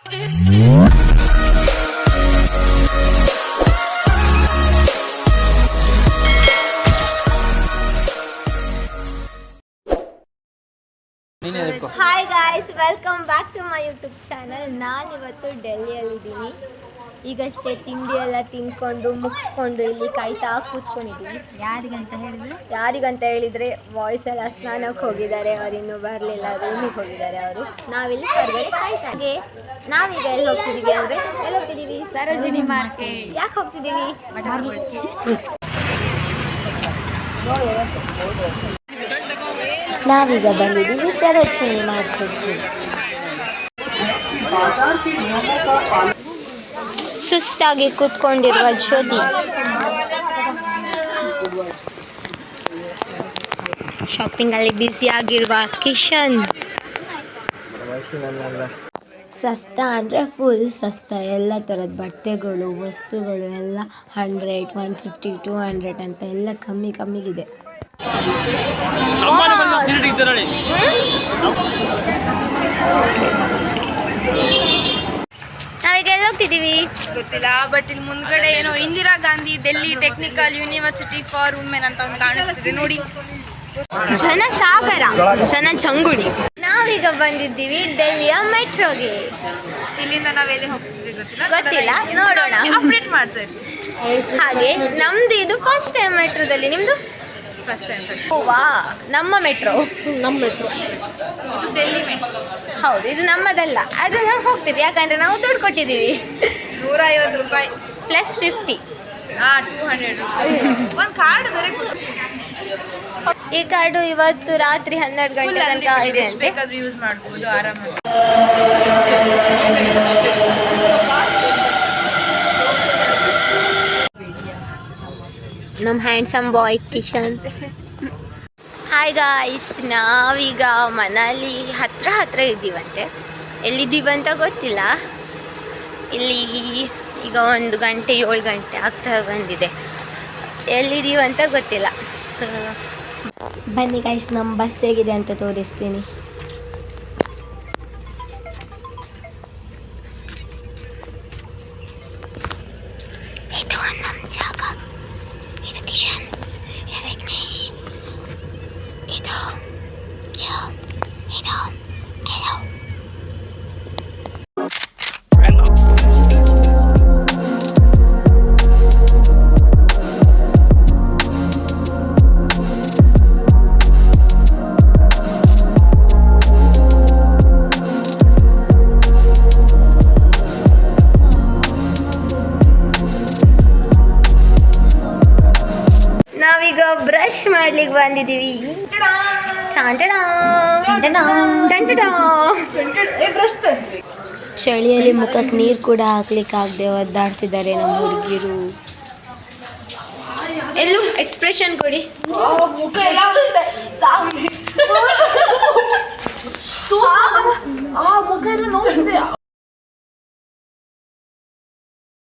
Hi guys, welcome back to my YouTube channel. ನಾನಿವತ್ತು ಡೆಲ್ಲಿಯಲ್ಲಿದ್ದೀನಿ. ಈಗಷ್ಟೇ ತಿಂಡಿ ಎಲ್ಲ ತಿಂದ್ಕೊಂಡು ಮುಗಿಸ್ಕೊಂಡು ಇಲ್ಲಿ ಕಾಯ್ತಾ ಕೂತ್ಕೊಂಡಿದ್ದೀವಿ. ಯಾರಿಗಂತ ಹೇಳಿದರೆ ಬಾಯ್ಸ್ ಎಲ್ಲ ಸ್ನಾನಕ್ಕೆ ಹೋಗಿದ್ದಾರೆ, ಅವ್ರು ಇನ್ನೂ ಬರಲಿಲ್ಲ, ರೂಮಿಗೆ ಹೋಗಿದ್ದಾರೆ ಅವರು. ನಾವಿಲ್ಲಿ ಹೊರಗಡೆ ಕಾಯ್ತಾಗೆ. ನಾವೀಗ ಎಲ್ಲಿ ಹೋಗ್ತಿದ್ದೀವಿ ಅಂದರೆ ಎಲ್ಲಿ ಹೋಗ್ತಿದ್ದೀವಿ? ಸರೋಜಿನಿ ಮಾರ್ಕೆಟ್. ಯಾಕೆ ಹೋಗ್ತಿದ್ದೀವಿ? ನಾವೀಗ ಬಂದಿದ್ದೀವಿ ಸರೋಜಿನಿ ಮಾರ್ಕೆಟ್ಗೆ. ಸುಸ್ತಾಗಿ ಕೂತ್ಕೊಂಡಿರುವ ಜ್ಯೋತಿ, ಶಾಪಿಂಗ್ ಅಲ್ಲಿ ಬ್ಯುಸಿ ಆಗಿರುವ ಕಿಶನ್. ಸಸ್ತಾ ಅಂದರೆ ಫುಲ್ ಸಸ್ತಾ, ಎಲ್ಲ ಥರದ ಬಟ್ಟೆಗಳು ವಸ್ತುಗಳು ಎಲ್ಲ 100, 150, 200 ಅಂತ ಎಲ್ಲ ಕಮ್ಮಿಗಿದೆ. ನಾವೀಗ ಎಲ್ಲಿ ಹೋಗ್ತಿದ್ದೀವಿ ಗೊತ್ತಿಲ್ಲ, ಬಟ್ ಇಲ್ಲಿ ಮುಂದ್ಗಡೆ ಏನೋ Indira Gandhi Delhi technical university for women ಅಂತ ಒಂದು ಕಾಣಿಸ್ತಿದೆ ನೋಡಿ. ಜನಸಾಗರ, ಜನಜಂಗುಳಿ. ನಾವೀಗ ಬಂದಿದ್ದೀವಿ ಡೆಲ್ಲಿಯ ಮೆಟ್ರೋಗೆ. ಇಲ್ಲಿಂದ ನಾವೆಲ್ಲಿ ಹೋಗ್ತಿದ್ದೀವಿ ಗೊತ್ತಿಲ್ಲ, ನೋಡೋಣ, ಅಪ್ಡೇಟ್ ಮಾಡ್ತಾ ಇರ್ತೀವಿ. ಹಾಗೆ ನಮ್ದು ಇದು ಫಸ್ಟ್ ಟೈಮ್ ಮೆಟ್ರೋದಲ್ಲಿ. ನಿಮ್ದು ಫಸ್ಟ್ ಟೈಮ್. ವಾ, ನಮ್ಮ ಮೆಟ್ರೋ. ಇದು ಡೆಲ್ಲಿ ಮೆಟ್ರೋ. ಹೌದು, ಇದು ನಮ್ಮದಲ್ಲ, ಅದು ನಾವು ಹೋಗ್ತೀವಿ ಯಾಕಂದ್ರೆ ನಾವು ದುಡ್ಡು ಕೊಟ್ಟಿದ್ದೀವಿ. 150 ರೂಪಾಯಿ ಪ್ಲಸ್ 50. 200 ರೂಪಾಯಿ. ಒಂದು ಕಾರ್ಡ್ ಬೇರೆ ಈ ಕಾರ್ಡು ಇವತ್ತು ರಾತ್ರಿ 12 ಗಂಟೆ ತನಕ ಇದೆ ಅಂತ. ಬೇಕಾದ್ರೂ ಯೂಸ್ ಮಾಡ್ಬೋದು ಆರಾಮಾಗಿ. ನಮ್ಮ ಹ್ಯಾಂಡ್ಸಮ್ ಬಾಯ್ ಕಿಶನ್. ಹಾಯ್ ಗಾಯ್ಸ್, ನಾವೀಗ ಮನಾಲಿ ಹತ್ರ ಇದ್ದೀವಂತೆ. ಎಲ್ಲಿದ್ದೀವಂತ ಗೊತ್ತಿಲ್ಲ. ಇಲ್ಲಿ ಈಗ 1 ಗಂಟೆ 7 ಗಂಟೆ ಆಗ್ತಾ ಬಂದಿದೆ. ಎಲ್ಲಿದ್ದೀವಂತ ಗೊತ್ತಿಲ್ಲ. ಬನ್ನಿ ಗಾಯ್ಸ್, ನಮ್ಮ ಬಸ್ ಹೇಗಿದೆ ಅಂತ ತೋರಿಸ್ತೀನಿ. ಇದು ನಮ್ಮ ಜಾಗ. ಇದು ಕಿಶನ್, ಇದು ವಿಘ್ನೇಶ್, ಇದು ಜೋ, ಇದು hello. ನಾವೀಗ ಬ್ರಷ್ ಮಾಡ್ಲಿಕ್ಕೆ ಬಂದಿದ್ದೀವಿ. ಚಳಿಯಲ್ಲಿ ಮುಖಕ್ಕೆ ನೀರು ಕೂಡ ಹಾಕ್ಲಿಕ್ಕೆ ಆಗದೆ ಒದ್ದಾಡ್ತಿದ್ದಾರೆ ನಮ್ಮ ಹುಡುಗಿರು. ಎಲ್ಲೂ ಎಕ್ಸ್ಪ್ರೆಷನ್ ಕೊಡಿ. ಮುಖ ಎಲ್ಲ